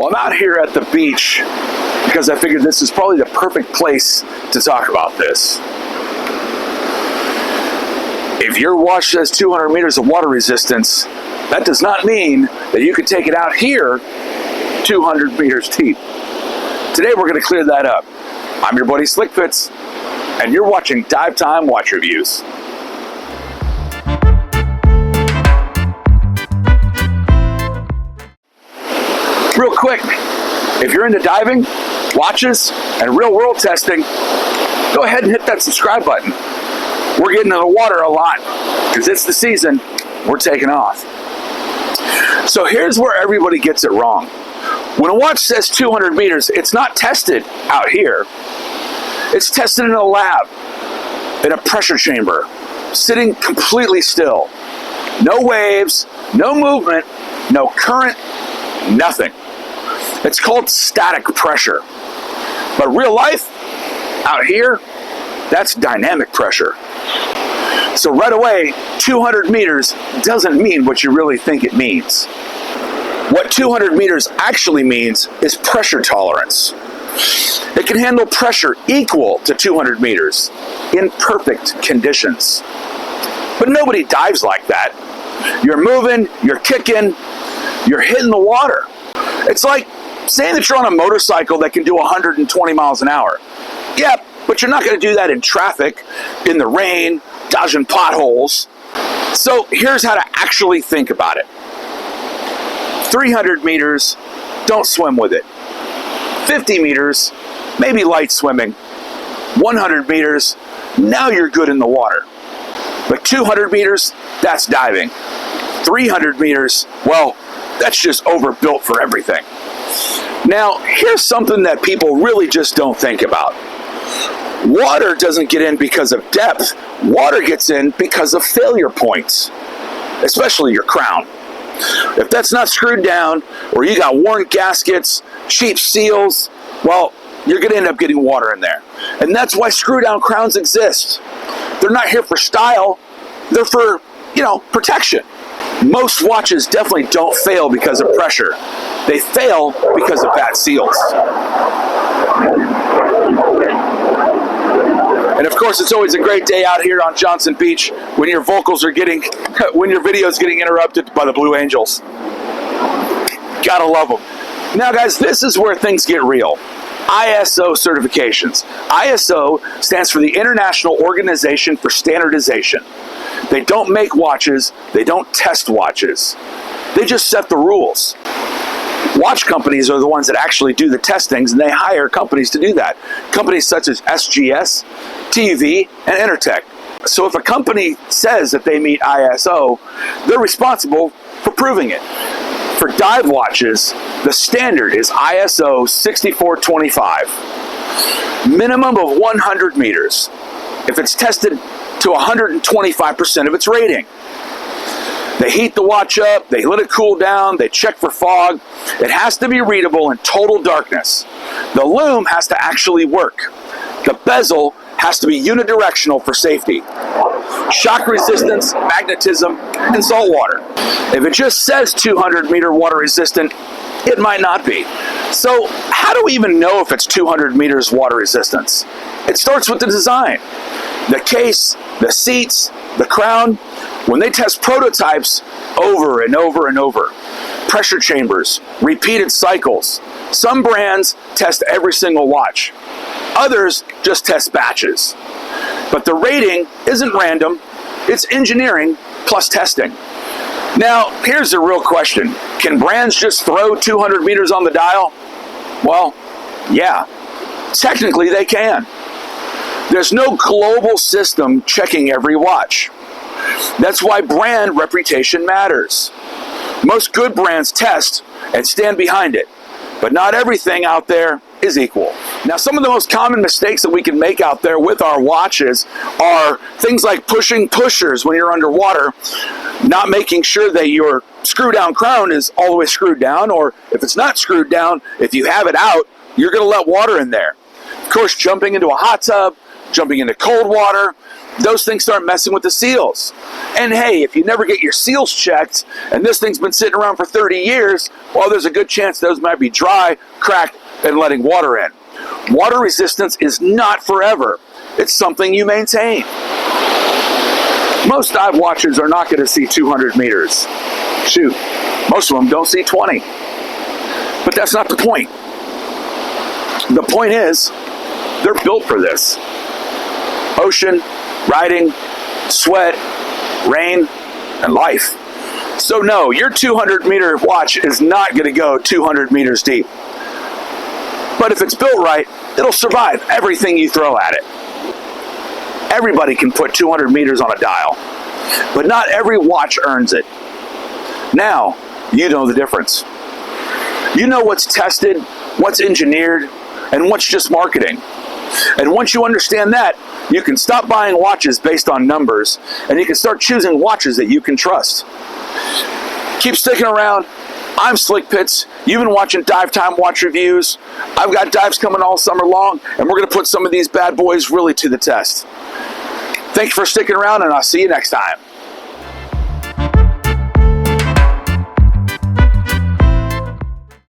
Well, I'm out here at the beach because I figured this is probably the perfect place to talk about this. If your watch says 200 meters of water resistance, that does not mean that you can take it out here 200 meters deep. Today we're going to clear that up. I'm your buddy Slickfits, and you're watching Dive Time Watch Reviews. Real quick, if you're into diving, watches, and real world testing, go ahead and hit that subscribe button. We're getting in the water a lot because it's the season. We're taking off. So here's where everybody gets it wrong. When a watch says 200 meters, it's not tested out here. It's tested in a lab, in a pressure chamber, sitting completely still. No waves, no movement, no current, nothing. It's called static pressure. But real life, out here, that's dynamic pressure. So right away, 200 meters doesn't mean what you really think it means. What 200 meters actually means is pressure tolerance. It can handle pressure equal to 200 meters in perfect conditions. But nobody dives like that. You're moving, you're kicking, you're hitting the water. It's like saying that you're on a motorcycle that can do 120 miles an hour. Yeah, but you're not going to do that in traffic, in the rain, dodging potholes. So here's how to actually think about it. 300 meters, don't swim with it. 50 meters, maybe light swimming. 100 meters, now you're good in the water. But 200 meters, that's diving. 300 meters, well, that's just overbuilt for everything. Now, here's something that people really just don't think about. Water doesn't get in because of depth. Water gets in because of failure points, especially your crown. If that's not screwed down, or you got worn gaskets, cheap seals, well, you're going to end up getting water in there. And that's why screw-down crowns exist. They're not here for style. They're for, protection. Most watches definitely don't fail because of pressure. They fail because of bad seals. And of course, it's always a great day out here on Johnson Beach when your video's getting interrupted by the Blue Angels. Gotta love them. Now guys, this is where things get real. ISO certifications. ISO stands for the International Organization for Standardization. They don't make watches, they don't test watches. They just set the rules. Watch companies are the ones that actually do the testings, and they hire companies to do that. Companies such as SGS, TUV, and Intertek. So if a company says that they meet ISO, they're responsible for proving it. For dive watches, the standard is ISO 6425. Minimum of 100 meters. If it's tested to 125% of its rating. They heat the watch up, they let it cool down, they check for fog. It has to be readable in total darkness. The lume has to actually work. The bezel has to be unidirectional for safety. Shock resistance, magnetism, and salt water. If it just says 200 meter water resistant, it might not be. So how do we even know if it's 200 meters water resistance? It starts with the design. The case, the seats, the crown. When they test prototypes over and over and over, pressure chambers, repeated cycles. Some brands test every single watch. Others just test batches. But the rating isn't random. It's engineering plus testing. Now, here's the real question. Can brands just throw 200 meters on the dial? Well, yeah. Technically, they can. There's no global system checking every watch. That's why brand reputation matters. Most good brands test and stand behind it, but not everything out there is equal. Now, some of the most common mistakes that we can make out there with our watches are things like pushing pushers when you're underwater, not making sure that your screw-down crown is all the way screwed down, or if it's not screwed down, if you have it out, you're going to let water in there. Of course, jumping into a hot tub, jumping into cold water, those things start messing with the seals. And hey, if you never get your seals checked, and this thing's been sitting around for 30 years, well, there's a good chance those might be dry, cracked, and letting water in. Water resistance is not forever. It's something you maintain. Most dive watches are not going to see 200 meters. Shoot, most of them don't see 20. But that's not the point. The point is, they're built for this. Ocean, riding, sweat, rain, and life. So no, your 200-meter watch is not going to go 200 meters deep. But if it's built right, it'll survive everything you throw at it. Everybody can put 200 meters on a dial, but not every watch earns it. Now, you know the difference. You know what's tested, what's engineered, and what's just marketing. And once you understand that, you can stop buying watches based on numbers, and you can start choosing watches that you can trust. Keep sticking around. I'm Slick Pits. You've been watching Dive Time Watch Reviews. I've got dives coming all summer long, and we're going to put some of these bad boys really to the test. Thanks for sticking around, and I'll see you next time.